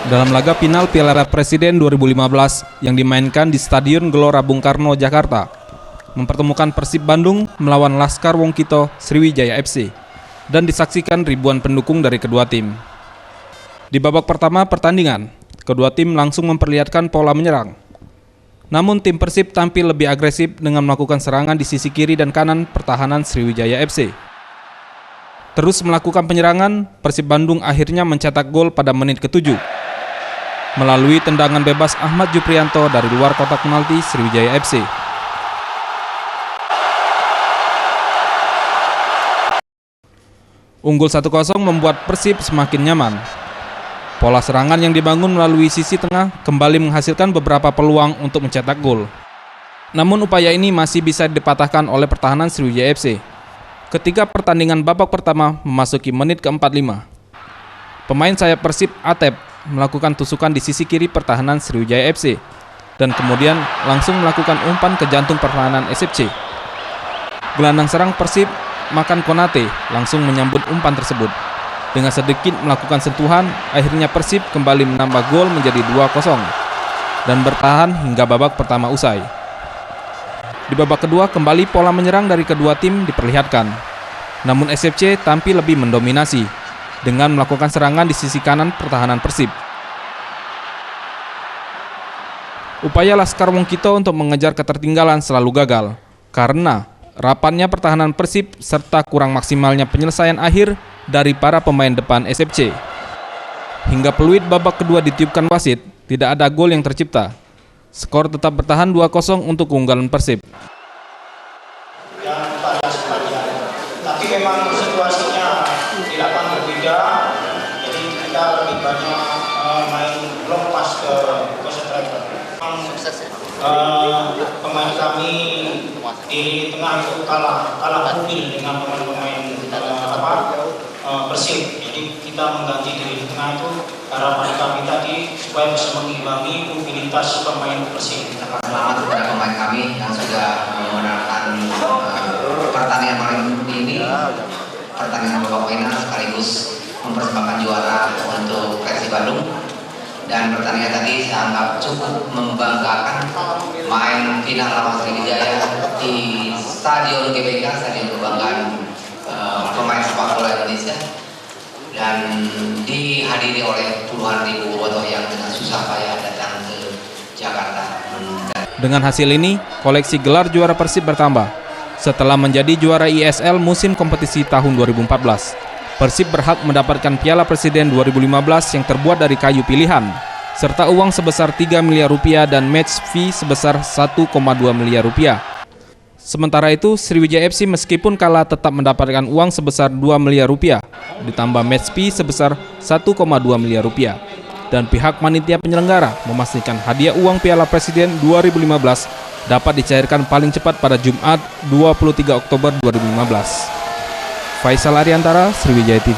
dalam laga final Piala Presiden 2015 yang dimainkan di Stadion Gelora Bung Karno, Jakarta, mempertemukan Persib Bandung melawan Laskar Wongkito Sriwijaya FC dan disaksikan ribuan pendukung dari kedua tim. Di babak pertama pertandingan, kedua tim langsung memperlihatkan pola menyerang. Namun tim Persib tampil lebih agresif dengan melakukan serangan di sisi kiri dan kanan pertahanan Sriwijaya FC. Terus melakukan penyerangan, Persib Bandung akhirnya mencetak gol pada menit ke-7 melalui tendangan bebas Ahmad Juprianto dari luar kotak penalti Sriwijaya FC. Unggul 1-0 membuat Persib semakin nyaman. Pola serangan yang dibangun melalui sisi tengah kembali menghasilkan beberapa peluang untuk mencetak gol. Namun upaya ini masih bisa dipatahkan oleh pertahanan Sriwijaya FC. Ketika pertandingan babak pertama memasuki menit ke-45, pemain sayap Persib Atep melakukan tusukan di sisi kiri pertahanan Sriwijaya FC dan kemudian langsung melakukan umpan ke jantung pertahanan SFC. Gelandang serang Persib Makan Konate langsung menyambut umpan tersebut. Dengan sedikit melakukan sentuhan, akhirnya Persib kembali menambah gol menjadi 2-0 dan bertahan hingga babak pertama usai. Di babak kedua kembali pola menyerang dari kedua tim diperlihatkan. Namun SFC tampil lebih mendominasi dengan melakukan serangan di sisi kanan pertahanan Persib. Upaya Laskar Wongkito untuk mengejar ketertinggalan selalu gagal karena rapannya pertahanan Persib serta kurang maksimalnya penyelesaian akhir dari para pemain depan SFC. Hingga peluit babak kedua ditiupkan wasit, tidak ada gol yang tercipta. Skor tetap bertahan 2-0 untuk keunggulan Persib. Tapi memang situasinya di lapangan berbeda, jadi kita lebih banyak main long pass ke striker. Pemain kami di tengah itu kalah mobil dengan pemain-pemain Persib. Jadi kita mengganti di tengah itu harapan kami tadi supaya bisa mengimbangi mobilitas pemain Persib. Selamat kepada pemain kami yang sudah memenangkan pertandingan malam ini, pertandingan babak final sekaligus mempersembahkan juara untuk Persib Bandung. Dan pertandingan tadi saya anggap cukup membanggakan, main final lawan Sriwijaya di Stadion GBK, Stadion Kebanggaan pemain sepak bola Indonesia, dan dihadiri oleh puluhan ribu bobotoh yang dengan susah payah datang ke Jakarta. Dengan hasil ini, koleksi gelar juara Persib bertambah. Setelah menjadi juara ISL musim kompetisi tahun 2014, Persib berhak mendapatkan Piala Presiden 2015 yang terbuat dari kayu pilihan, serta uang sebesar 3 miliar rupiah dan match fee sebesar 1,2 miliar rupiah. Sementara itu, Sriwijaya FC meskipun kalah tetap mendapatkan uang sebesar 2 miliar rupiah, ditambah match fee sebesar 1,2 miliar rupiah. Dan pihak panitia penyelenggara memastikan hadiah uang Piala Presiden 2015 dapat dicairkan paling cepat pada Jumat 23 Oktober 2015. Faisal Ariantara, Sriwijaya TV.